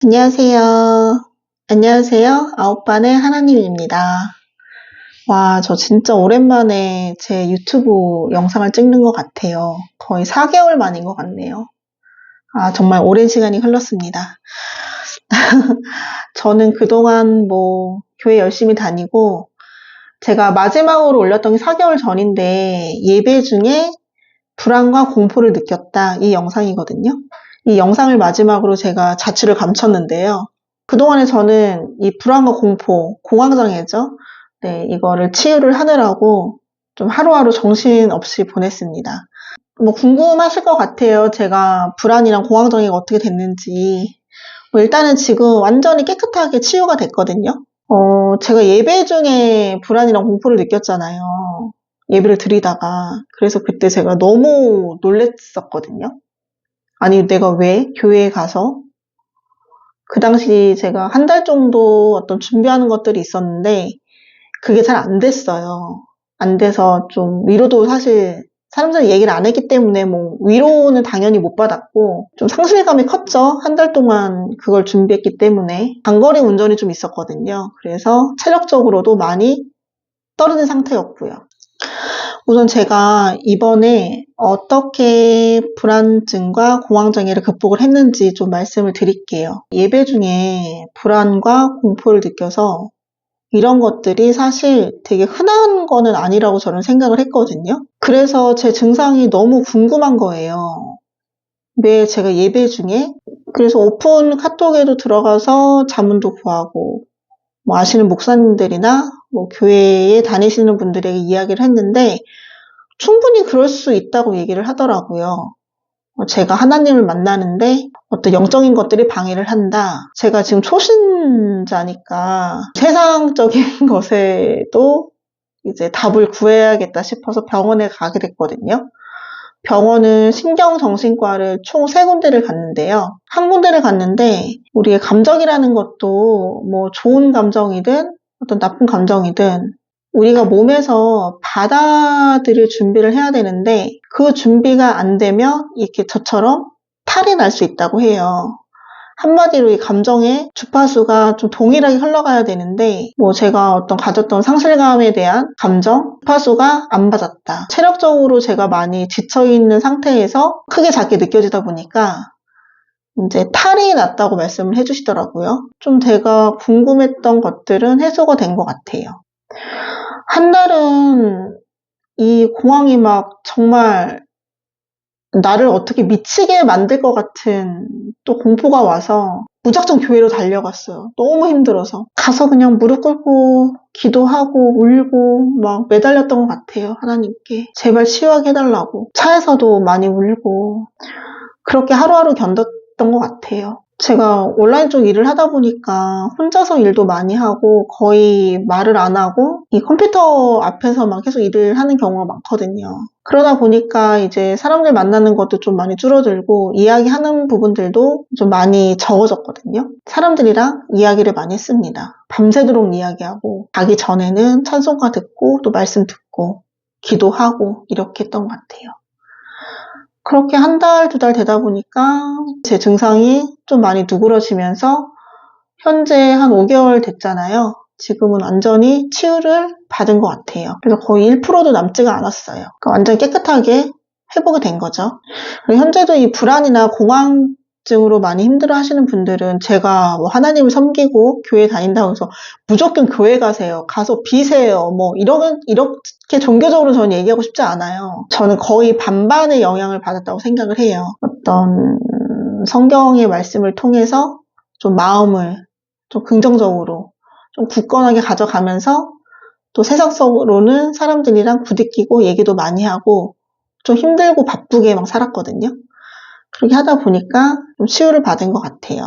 안녕하세요. 안녕하세요. 아홉반의 하나님입니다. 와, 저 진짜 오랜만에 제 유튜브 영상을 찍는 것 같아요. 거의 4개월 만인 것 같네요. 아, 정말 오랜 시간이 흘렀습니다. 저는 그동안 교회 열심히 다니고, 제가 마지막으로 올렸던 게 4개월 전인데, 예배 중에 불안과 공포를 느꼈다. 이 영상이거든요. 이 영상을 마지막으로 제가 자취를 감췄는데요. 그동안에 저는 이 불안과 공포, 공황장애죠. 네, 이거를 치유를 하느라고 좀 하루하루 정신없이 보냈습니다. 궁금하실 것 같아요. 제가 불안이랑 공황장애가 어떻게 됐는지. 일단은 지금 완전히 깨끗하게 치유가 됐거든요. 제가 예배 중에 불안이랑 공포를 느꼈잖아요. 예배를 드리다가. 그래서 그때 제가 너무 놀랬었거든요. 아니, 내가 왜 교회에 가서 그 당시 제가 한 달 정도 어떤 준비하는 것들이 있었는데 그게 잘 안 됐어요. 안 돼서 좀 위로도 사실 사람들이 얘기를 안 했기 때문에 위로는 당연히 못 받았고 좀 상실감이 컸죠. 한 달 동안 그걸 준비했기 때문에 장거리 운전이 좀 있었거든요. 그래서 체력적으로도 많이 떨어진 상태였고요. 우선 제가 이번에 어떻게 불안증과 공황장애를 극복을 했는지 좀 말씀을 드릴게요. 예배 중에 불안과 공포를 느껴서 이런 것들이 사실 되게 흔한 거는 아니라고 저는 생각을 했거든요. 그래서 제 증상이 너무 궁금한 거예요. 왜 제가 예배 중에 그래서 오픈 카톡에도 들어가서 자문도 구하고 아시는 목사님들이나 교회에 다니시는 분들에게 이야기를 했는데 충분히 그럴 수 있다고 얘기를 하더라고요. 제가 하나님을 만나는데 어떤 영적인 것들이 방해를 한다. 제가 지금 초신자니까 세상적인 것에도 이제 답을 구해야겠다 싶어서 병원에 가게 됐거든요. 병원은 신경정신과를 총 3군데를 갔는데요. 한 군데를 갔는데 우리의 감정이라는 것도 좋은 감정이든 어떤 나쁜 감정이든 우리가 몸에서 받아들일 준비를 해야 되는데 그 준비가 안 되면 이렇게 저처럼 탈이 날 수 있다고 해요. 한마디로 이 감정의 주파수가 좀 동일하게 흘러가야 되는데 제가 가졌던 상실감에 대한 감정 주파수가 안 맞았다. 체력적으로 제가 많이 지쳐있는 상태에서 크게 작게 느껴지다 보니까 이제 탈이 났다고 말씀을 해주시더라고요. 좀 제가 궁금했던 것들은 해소가 된 것 같아요. 한 달은 이 공황이 정말 나를 어떻게 미치게 만들 것 같은 또 공포가 와서 무작정 교회로 달려갔어요. 너무 힘들어서. 가서 그냥 무릎 꿇고 기도하고 울고 매달렸던 것 같아요. 하나님께. 제발 치유하게 해달라고. 차에서도 많이 울고 그렇게 하루하루 견뎠던 것 같아요. 제가 온라인 쪽 일을 하다 보니까 혼자서 일도 많이 하고 거의 말을 안 하고 이 컴퓨터 앞에서만 계속 일을 하는 경우가 많거든요. 그러다 보니까 이제 사람들 만나는 것도 좀 많이 줄어들고 이야기하는 부분들도 좀 많이 적어졌거든요. 사람들이랑 이야기를 많이 했습니다. 밤새도록 이야기하고 자기 전에는 찬송가 듣고 또 말씀 듣고 기도하고 이렇게 했던 것 같아요. 그렇게 한 달, 2달 되다 보니까 제 증상이 좀 많이 누그러지면서 현재 한 5개월 됐잖아요. 지금은 완전히 치유를 받은 것 같아요. 그래서 거의 1%도 남지가 않았어요. 그러니까 완전 깨끗하게 회복이 된 거죠. 그리고 현재도 이 불안이나 공황증으로 많이 힘들어 하시는 분들은 제가 하나님을 섬기고 교회 다닌다고 해서 무조건 교회 가세요. 가서 비세요. 이렇게 종교적으로 저는 얘기하고 싶지 않아요. 저는 거의 반반의 영향을 받았다고 생각을 해요. 어떤 성경의 말씀을 통해서 좀 마음을 좀 긍정적으로 좀 굳건하게 가져가면서 또 세상적으로는 사람들이랑 부딪히고 얘기도 많이 하고 좀 힘들고 바쁘게 살았거든요. 그렇게 하다 보니까 좀 치유를 받은 것 같아요.